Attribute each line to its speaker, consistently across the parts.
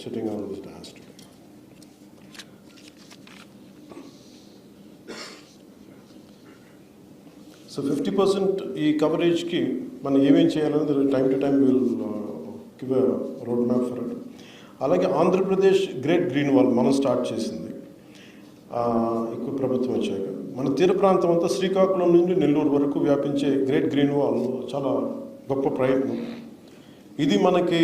Speaker 1: sitting on this dais today. So 50% ఈ కవరేజ్కి మనం ఏమేం చేయాలనేది time to time will give a road map for it. అలాగే Andhra Pradesh great green wall మనం start చేసింది ఎక్కువ ప్రభుత్వం వచ్చాక. మన తీర ప్రాంతం అంతా శ్రీకాకుళం నుండి నెల్లూరు వరకు వ్యాపించే గ్రేట్ గ్రీన్ వాల్ చాలా గొప్ప ప్రయత్నం. ఇది మనకి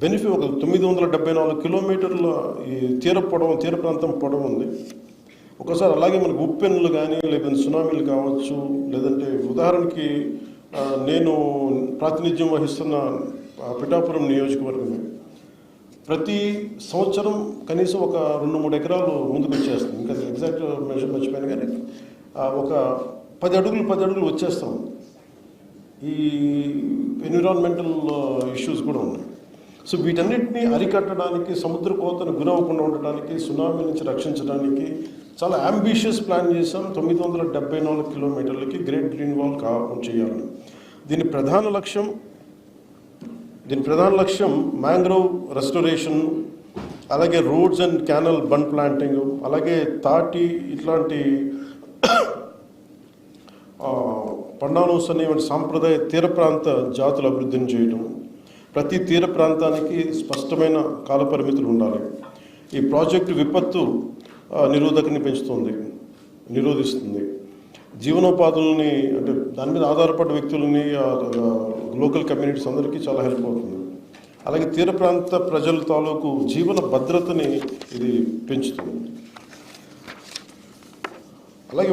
Speaker 1: బెనిఫిట్. ఒక 974 కిలోమీటర్ల ఈ తీర ప్రాంతం పొడవు ఉంది. ఒకసారి అలాగే మనకు ఉప్పెన్నులు కానీ లేకపోతే సునామీలు కావచ్చు, లేదంటే ఉదాహరణకి నేను ప్రాతినిధ్యం వహిస్తున్న పిఠాపురం నియోజకవర్గమే ప్రతి సంవత్సరం కనీసం ఒక 2-3 ఎకరాలు ముందుకు వచ్చేస్తుంది. ఇంకా ఎగ్జాక్ట్ మెజర్ మర్చిపోయాను కానీ ఒక 10 అడుగులు వచ్చేస్తాం. ఈ ఎన్విరాన్మెంటల్ ఇష్యూస్ కూడా ఉన్నాయి. సో వీటన్నిటిని అరికట్టడానికి, సముద్ర కోతను గురవ్వకుండా ఉండటానికి, సునామీ నుంచి రక్షించడానికి చాలా అంబిషియస్ ప్లాన్ చేశాం. 974 కిలోమీటర్లకి గ్రేట్ గ్రీన్ వాల్ చేయాలని. దీని ప్రధాన లక్ష్యం మ్యాంగ్రోవ్ రెస్టోరేషన్, అలాగే roads and canal bund planting, అలాగే తాటి ఇట్లాంటి పండానోస్ అనే సాంప్రదాయ తీర ప్రాంత జాతుల అభివృద్ధిని చేయడం. ప్రతి తీర ప్రాంతానికి స్పష్టమైన కాలపరిమితులు ఉండాలి. ఈ ప్రాజెక్టు విపత్తు నిరోధిస్తుంది. జీవనోపాధులని, అంటే దాని మీద ఆధారపడ్డ వ్యక్తులని, లోకల్ కమ్యూనిటీస్ అందరికీ చాలా హెల్ప్ అవుతుంది. అలాగే తీర ప్రాంత ప్రజల తాలూకు జీవన భద్రతని ఇది పెంచుతుంది. అలాగే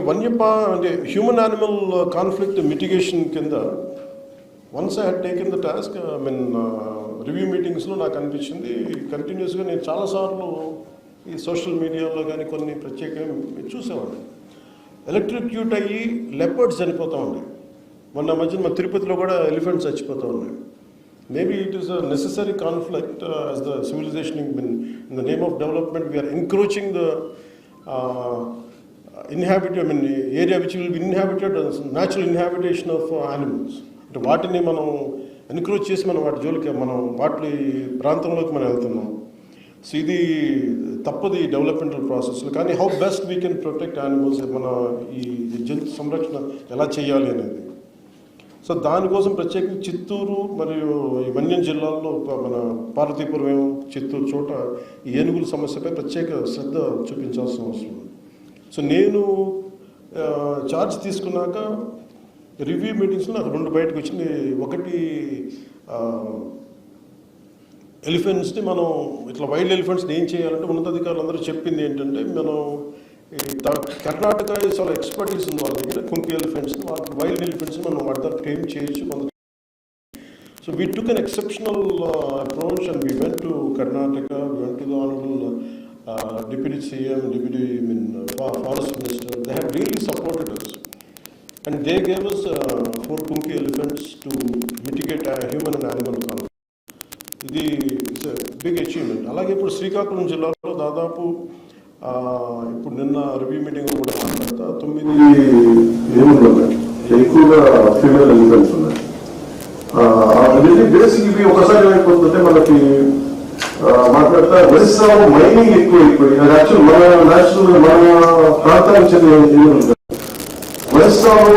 Speaker 1: అంటే హ్యూమన్ యానిమల్ కాన్ఫ్లిక్ట్ మిటిగేషన్ కింద once I had taken the task, review మీటింగ్స్లో నాకు అనిపించింది, కంటిన్యూస్గా నేను చాలాసార్లు ఈ సోషల్ మీడియాలో కానీ కొన్ని ప్రత్యేకంగా చూసేవాడిని. ఎలక్ట్రిక్యూట్ అయ్యి లెపర్డ్స్ చనిపోతూ ఉన్నాయి. మొన్న మధ్యన మన తిరుపతిలో కూడా ఎలిఫెంట్స్ చచ్చిపోతూ ఉన్నాయి. Maybe it is a necessary conflict as the civilization in the name of development we're encroaching the area which will be inhabited, natural inhabitation of animals. అంటే వాటిని మనం ఎన్క్రోచ్ చేసి వాటి జోలికి వాటి ప్రాంతంలోకి మనం వెళ్తున్నాం. సో ఇది తప్పదు ఈ డెవలప్మెంటల్ ప్రాసెస్లో. కానీ how best we can protect animals, మన ఈ జంతు సంరక్షణ ఎలా చేయాలి అనేది. సో దానికోసం ప్రత్యేకంగా చిత్తూరు మరియు ఈ మన్యం జిల్లాల్లో మన పార్వతీపురం, చిత్తూరు చోట ఈ ఏనుగుల సమస్యపై ప్రత్యేక శ్రద్ధ చూపించాల్సిన అవసరం ఉంది. సో నేను ఛార్జ్ తీసుకున్నాక రివ్యూ మీటింగ్స్లో నాకు 2 బయటకు వచ్చింది. ఒకటి ఎలిఫెంట్స్ని మనం ఇట్లా వైల్డ్ ఎలిఫెంట్స్ని ఏం చేయాలంటే ఉన్నతాధికారులు అందరూ చెప్పింది ఏంటంటే, మనం కర్ణాటక చాలా ఎక్స్పర్టీస్ ఉంది వాళ్ళ దగ్గర. కుంకి ఎలిఫెంట్స్ని, వైల్డ్ ఎలిఫెంట్స్ని మనం వాటి ద్వారా ట్రైన్ చేయొచ్చు. So we took an exceptional approach and we went to Karnataka, we went to the honourable Deputy CM, Forest Minister. They have really supported us. And they gave us 4 Kunki elephants to mitigate human and animal conflict. ఇది it's a big achievement. అలాగే ఇప్పుడు శ్రీకాకుళం జిల్లాలో దాదాపు ఇప్పుడు నిన్న review meeting కూడా మాట్లాడతా 9 ఏనుగులు ఉన్నాయి. ఎక్కువగా ఫీమేల్ ఎలిఫెంట్స్ ఉన్నాయి. బేసిక్ ఇవి ఒకసారి ఏమైపోతుందంటే మనకి మాట్లాడతా ఒరిస్సాలో మైనింగ్ ఎక్కువైపోయి, అది యాక్చువల్ మన ప్రాంతానికి చెందిన ఏనుగులు. ఒరిస్సాలో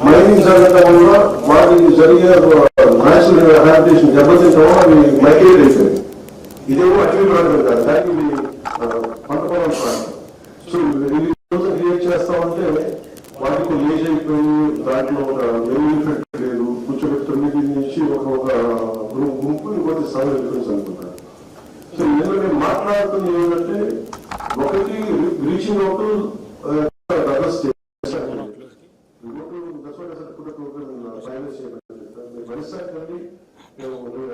Speaker 1: మైనింగ్ జరగడం వల్ల వాటికి జరిగే న్యాచురల్ హ్యాబిటేషన్ దెబ్బతింటం వల్ల అవి మైగ్రేట్ అయిపోయింది. ఇదేమో అటవీ ప్రాంతం కాదు, దానికి పంట పొలం ప్రాంతం. సో ఇవి క్రియేట్ చేస్తామంటే వాటికి ఏజ్ అయిపోయి దాంట్లో ఒక ఎలిఫెంట్ లేదు, కూర్చోబెట్టి 9 నుంచి ఒక గుంపు ఇంకోటి 7 ఎలిఫెంట్స్ అనుకుంటారు. సో ఇందులో నేను మాట్లాడుతుంది ఏంటంటే, ఒకటి reaching out other state.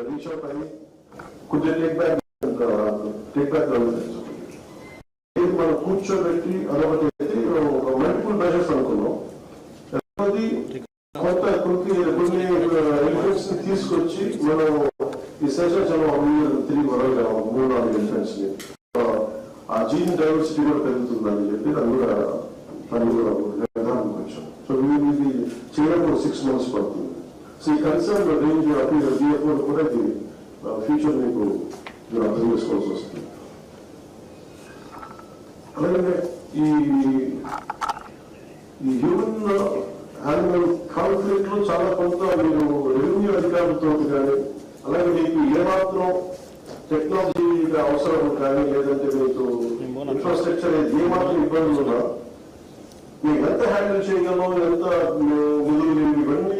Speaker 1: Reach out అయ్యి కొద్దిగా టేక్ బ్యాక్ మనం కూర్చోబెట్టి అదొకటి అయితే మల్టిపుల్ మెజర్స్ అనుకున్నాం. కొత్త కొన్ని ఎలిఫెంట్స్ ని తీసుకొచ్చి మనం ఈ శేషాచలం తిరిగి వరగలేము. 3-4 ఎలిఫెంట్స్ ని ఆ జీన్ డైవర్సిటీ కూడా పెరుగుతుందని చెప్పి దాన్ని కూడా నిర్ధారణకు వచ్చాం. సో ఇది చేయడం 6 months పడుతుంది. సో ఈ కన్సర్న్ రేంజ్ DFO కూడా ఇది ఫ్యూచర్ మీకు
Speaker 2: మీరు అర్థం చేసుకోవాల్సి వస్తుంది. అలాగే ఈ హ్యూమన్ యానిమల్ కాన్ఫ్లిక్ట్ లో చాలా కొంత మీరు రెవెన్యూ అధికారులతో కానీ, అలాగే మీకు ఏమాత్రం టెక్నాలజీ అవసరం కానీ, లేదంటే మీకు ఇన్ఫ్రాస్ట్రక్చర్ ఏమాత్రం ఇబ్బందులు ఉన్నా మీకు ఎంత హ్యాండిల్ చేయగలం, ఎంత నిధులు, ఇవన్నీ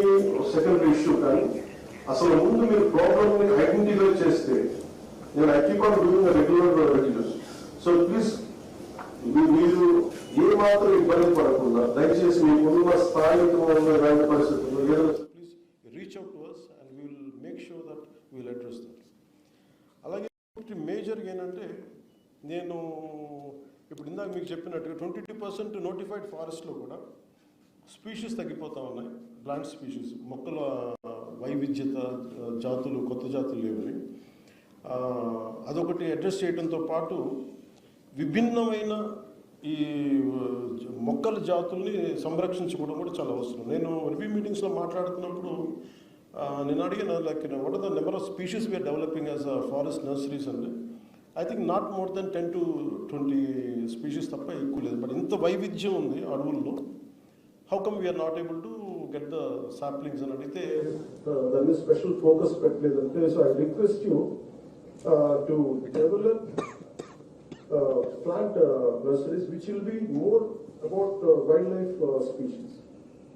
Speaker 2: సెకండరీ ఇష్యూ. కానీ అసలు ముందు మీరు ప్రాబ్లమ్ ని ఐడెంటిఫై చేస్తే, నేను I keep on doing regular regulars. So please మీరు ఏ మాత్రం ఇబ్బంది పడకుండా దయచేసి మీకున్న స్థానిక ఇలాంటి పరిస్థితుల్లో
Speaker 1: please reach out to us and we will make sure that we will address that. అలాగే మేజర్గా ఏంటంటే, నేను ఇప్పుడు ఇందాక మీకు చెప్పినట్టుగా 22% నోటిఫైడ్ ఫారెస్ట్లో కూడా స్పీషీస్ తగ్గిపోతూ ఉన్నాయి. ప్లాంట్ స్పీషీస్, మొక్కల వైవిధ్యత, జాతులు, కొత్త జాతులు లేవని అదొకటి అడ్రస్ చేయడంతో పాటు విభిన్నమైన ఈ మొక్కల జాతుల్ని సంరక్షించుకోవడం కూడా చాలా అవసరం. నేను రివ్యూ మీటింగ్స్లో మాట్లాడుతున్నప్పుడు నేను అడిగిన like what are the number of species we're developing as a forest nurseries అంటే I think not more than 10 to 20 species తప్ప ఎక్కువ లేదు. బట్ ఇంత వైవిధ్యం ఉంది అడవుల్లో, how come we're not able to get the saplings అని అడిగితే
Speaker 2: దాన్ని స్పెషల్ ఫోకస్ పెట్టలేదంటే. So I request you to develop plant nurseries which will be more about wildlife species.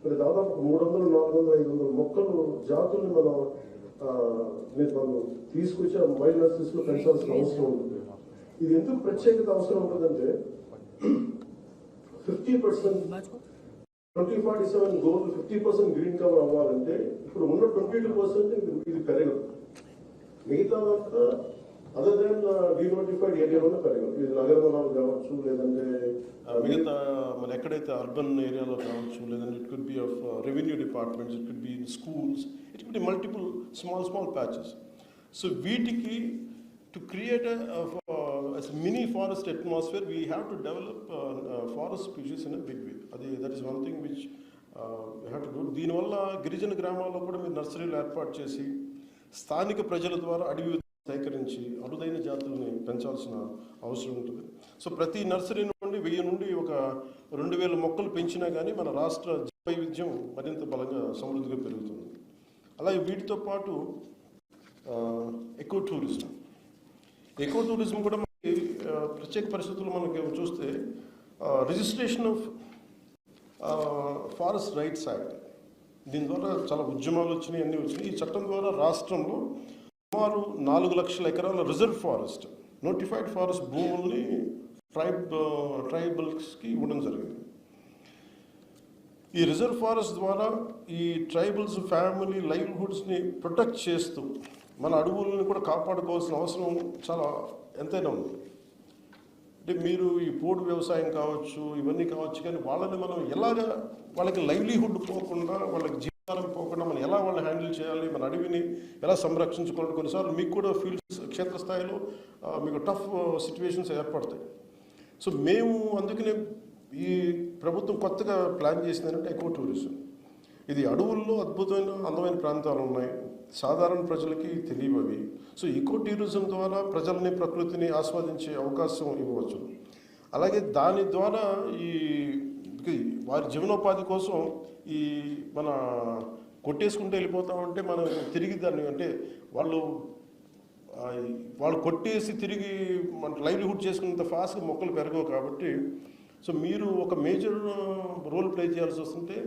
Speaker 2: మరి దాదాపు 300, 400, 500 మొక్కలు జాతుల్ని మనం తీసుకొచ్చి వైల్డ్ నర్సరీస్ లో పెంచాల్సిన అవసరం ఉంటుంది. ఇది ఎందుకు ప్రత్యేకత అవసరం ఉంటుందంటే 50% 2047 గోల్ 50% గ్రీన్ కవర్ అవ్వాలంటే ఇప్పుడు ఉన్న 22% ఇది పెరగదు. మిగతాదంతా అదర్ దెన్ డినోటిఫైడ్ ఏరియాలోనే పెరగదు. ఇది నగరవనాలు కావచ్చు, లేదంటే
Speaker 1: మిగతా మన ఎక్కడైతే అర్బన్ ఏరియాలో కావచ్చు, లేదంటే it could be of revenue departments, it could be in schools, it could be multiple small patches. So వీటికి to create mini forest atmosphere we have to develop forest species in a big way. That is one thing which have to do. దీనివల్ల గిరిజన గ్రామాల్లో కూడా మీరు నర్సరీలు ఏర్పాటు చేసి స్థానిక ప్రజల ద్వారా అడవి సేకరించి అరుదైన జాతుల్ని పెంచాల్సిన అవసరం ఉంటుంది. సో ప్రతి నర్సరీ నుండి 1000 నుండి ఒక 2000 మొక్కలు పెంచినా కానీ మన రాష్ట్ర వైవిధ్యం మరింత బలంగా సమృద్ధిగా పెరుగుతుంది. అలాగే వీటితో పాటు ఎకో టూరిజం కూడా మనకి ప్రత్యేక పరిస్థితుల్లో మనకి చూస్తే registration of forest rights act, దీని ద్వారా చాలా ఉద్యమాలు వచ్చినాయి, అన్నీ వచ్చినాయి. ఈ చట్టం ద్వారా రాష్ట్రంలో సుమారు 4 లక్షల ఎకరాల రిజర్వ్ ఫారెస్ట్, నోటిఫైడ్ ఫారెస్ట్ భూముల్ని ట్రైబల్స్కి ఇవ్వడం జరిగింది. ఈ రిజర్వ్ ఫారెస్ట్ ద్వారా ఈ ట్రైబల్స్ ఫ్యామిలీ లైవ్లీహుడ్స్ని ప్రొటెక్ట్ చేస్తూ మన అడవులను కూడా కాపాడుకోవాల్సిన అవసరం చాలా ఎంతైనా ఉంది. అంటే మీరు ఈ పోడు వ్యవసాయం కావచ్చు, ఇవన్నీ కావచ్చు, కానీ వాళ్ళని మనం ఎలాగ వాళ్ళకి లైవ్లీహుడ్ పోకుండా, వాళ్ళకి జీవితాలం పోకుండా మనం ఎలా వాళ్ళని హ్యాండిల్ చేయాలి, మన అడవిని ఎలా సంరక్షించుకోవాలి. కొన్నిసార్లు మీకు కూడా ఫీల్డ్స్ క్షేత్రస్థాయిలో మీకు టఫ్ సిచ్యువేషన్స్ ఏర్పడతాయి. సో మేము అందుకనే ఈ ప్రభుత్వం కొత్తగా ప్లాన్ చేసిందంటే ఎకో టూరిజం. ఇది అడవుల్లో అద్భుతమైన అందమైన ప్రాంతాలు ఉన్నాయి, సాధారణ ప్రజలకి తెలియవి. సో ఎకో టూరిజం ద్వారా ప్రజల్ని ప్రకృతిని ఆస్వాదించే అవకాశం ఇవ్వవచ్చు. అలాగే దాని ద్వారా ఈ వారి జీవనోపాధి కోసం ఈ మన కొట్టేసుకుంటూ వెళ్ళిపోతామంటే మనం తిరిగి దాన్ని అంటే వాళ్ళు కొట్టేసి తిరిగి మన లైవ్లీహుడ్ చేసుకున్నంత ఫాస్ట్గా మొక్కలు పెరగవు. కాబట్టి సో మీరు ఒక మేజర్ రోల్ ప్లే చేయాల్సి వస్తుంటే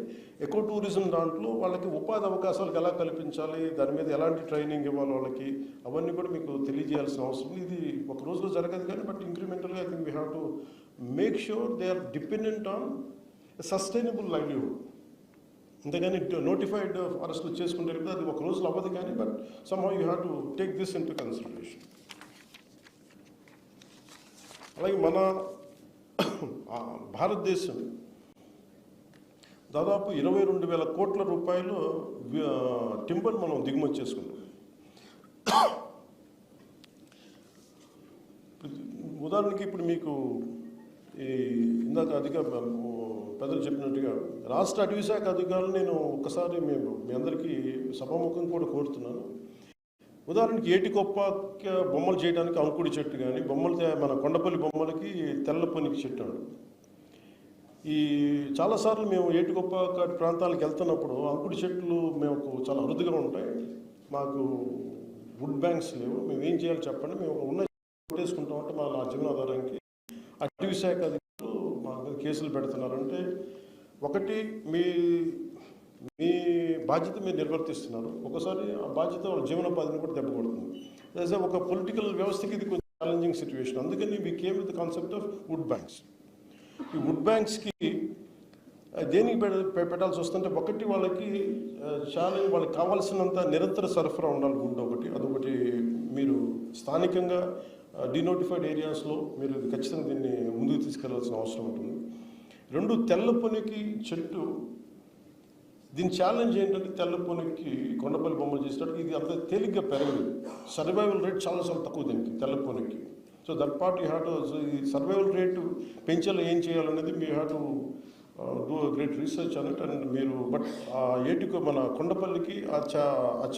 Speaker 1: ఎకో టూరిజం దాంట్లో వాళ్ళకి ఉపాధి అవకాశాలకు ఎలా కల్పించాలి, దాని మీద ఎలాంటి ట్రైనింగ్ ఇవ్వాలి వాళ్ళకి, అవన్నీ కూడా మీకు తెలియజేయాల్సిన అవసరం. ఇది ఒక రోజులో జరగదు కానీ బట్ ఇంక్రిమెంటల్గా I think we have to make sure they are dependent on sustainable livelihood. అంతేగాని నోటిఫైడ్ ఫారెస్ట్లు చేసుకుంటే అది ఒక రోజులో అవ్వదు కానీ but somehow you have to take this into consideration. అలాగే మన భారతదేశం దాదాపు 22,000 కోట్ల రూపాయలు టింబర్ మనం దిగుమతి చేసుకున్నాం. ఉదాహరణకి ఇప్పుడు మీకు ఈ ఇందాక పెద్దలు చెప్పినట్టుగా రాష్ట్ర అటవీ శాఖ అధికారులు నేను ఒక్కసారి మీ అందరికీ సభాముఖం కూడా కోరుతున్నాను. ఉదాహరణకి ఏటికొప్ప బొమ్మలు చేయడానికి అంకుడి చెట్టు కానీ మన కొండపల్లి బొమ్మలకి తెల్ల పొనికి చెట్టు అండి. ఈ చాలాసార్లు మేము ఏటికొప్ప ప్రాంతాలకు వెళ్తున్నప్పుడు అంకుడి చెట్లు మేము చాలా అరుదుగా ఉంటాయి, మాకు వుడ్ బ్యాంక్స్ లేవు, మేము ఏం చేయాలి చెప్పండి, మేము ఉన్న కొట్టేసుకుంటాం అంటే నా జీవనాధారానికి అటవీ శాఖ అధికారులు మా మీద కేసులు పెడుతున్నారంటే, ఒకటి మీ మీ బాధ్యత మీరు నిర్వర్తిస్తున్నారు, ఒకసారి ఆ బాధ్యత వాళ్ళ జీవనోపాధిని కూడా దెబ్బ కొడుతుంది. యాజ్ ఒక పొలిటికల్ వ్యవస్థకి ఇది కొంచెం ఛాలెంజింగ్ సిచ్యువేషన్. అందుకని we came with the concept of would banks. ఈ వుడ్ బ్యాంక్స్కి దేనికి పెట్టాల్సి వస్తుంటే, ఒకటి వాళ్ళకి ఛాలెంజ్, వాళ్ళకి కావాల్సినంత నిరంతర సరఫరా ఉండాలి వుడ్ ఒకటి, అదొకటి మీరు స్థానికంగా డినోటిఫైడ్ ఏరియాస్లో మీరు ఖచ్చితంగా దీన్ని ముందుకు తీసుకెళ్లాల్సిన అవసరం ఉంటుంది. రెండు, తెల్లపొనికి చెట్టు, దీని ఛాలెంజ్ ఏంటంటే తెల్లపొనికి కొండపల్లి బొమ్మలు చేసినట్టు ఇది అంత తేలిగ్గా పెరగదు, సర్వైవల్ రేట్ చాలా చాలా తక్కువ దీనికి తెల్లపొనికి. So that part you have to, ఈ సర్వైవల్ రేటు పెంచేలా ఏం చేయాలనేది మీ have to do great research అన్నట్టు. అండ్ మీరు బట్ ఆ ఏటికి మన కొండపల్లికి ఆ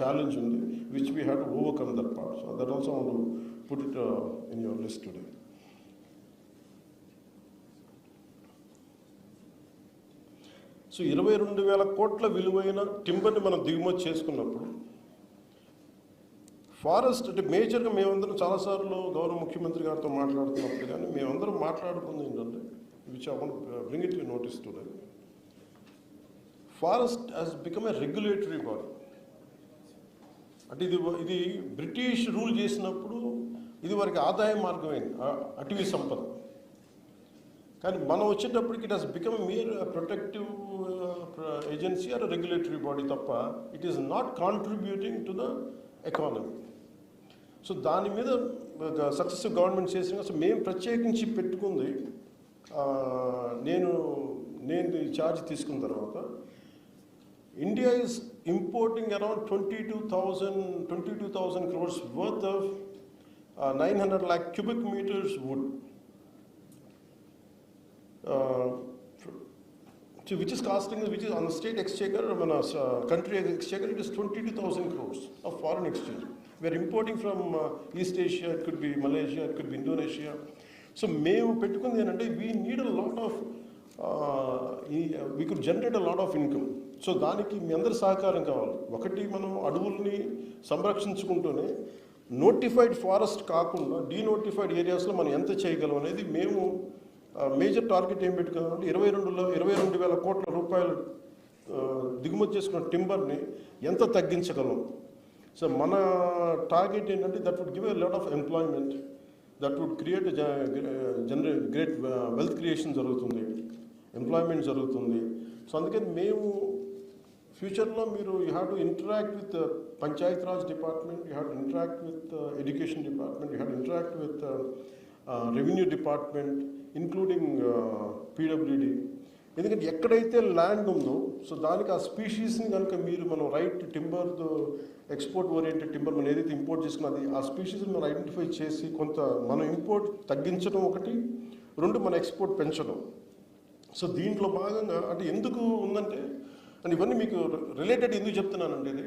Speaker 1: ఛాలెంజ్ ఉంది, which we have to overcome that part. So that also want to put it in your list today. So 22,000 కోట్ల విలువైన టింబర్ని మనం దిగుమతి చేసుకున్నప్పుడు, ఫారెస్ట్ అంటే మేజర్గా మేమందరం చాలాసార్లు గౌరవ ముఖ్యమంత్రి గారితో మాట్లాడుతున్నప్పుడు కానీ మేమందరం మాట్లాడుతుంది ఏంటంటే, which I want bring it you notice today, forest has become a regulatory body. అంటే ఇది బ్రిటిష్ రూల్ చేసినప్పుడు ఇది వారికి ఆదాయ మార్గమైంది అటవీ సంపద. కానీ మనం వచ్చేటప్పటికి it has become mere protective agency or regulatory body తప్ప it is not contributing to the economy. So దాని మీద సక్సెసివ్ గవర్నమెంట్ చేసిన, సో మేము ప్రత్యేకించి పెట్టుకుంది, నేను ఈ ఛార్జ్ తీసుకున్న తర్వాత India is importing around 22,000 crores worth of 900 lakh cubic meters wood. Which is costing, which is on the state exchequer, country exchequer, it is 22,000 crores of foreign exchange. We are importing from East Asia, it could be Malaysia, it could be Indonesia. So మేము పెట్టుకుంది ఏంటంటే, we need a lot of, we could generate a lot of income. So దానికి మీ అందరి సహకారం కావాలి. ఒకటి, మనం అడవుల్ని సంరక్షించుకుంటూనే నోటిఫైడ్ ఫారెస్ట్ కాకుండా డీనోటిఫైడ్ ఏరియాస్లో మనం ఎంత చేయగలం అనేది మేము మేజర్ టార్గెట్ ఏం పెట్టుకున్నామంటే 22,000 కోట్ల రూపాయలు దిగుమతి చేసుకున్న టింబర్ని ఎంత తగ్గించగలం. సో మన టార్గెట్ ఏంటంటే, that would give a lot of employment, that would create generate great wealth creation జరుగుతుంది, ఎంప్లాయ్మెంట్ జరుగుతుంది. సో అందుకని మేము ఫ్యూచర్లో మీరు you have to interact with Panchayat Raj department, you have to interact with education department, you have to interact with revenue department, including PWD. ఎందుకంటే ఎక్కడైతే land ఉందో, so దానికి ఆ స్పీషీస్ని కనుక మీరు మనం right timber export oriented timber మనం ఏదైతే ఇంపోర్ట్ చేసుకున్నది ఆ స్పీషీస్ని మనం ఐడెంటిఫై చేసి కొంత మనం ఇంపోర్ట్ తగ్గించడం ఒకటి, రెండు మన ఎక్స్పోర్ట్ పెంచడం. సో దీంట్లో భాగంగా అంటే ఎందుకు ఉందంటే, అంటే ఇవన్నీ మీకు రిలేటెడ్ ఎందుకు చెప్తున్నానంటే, ఇది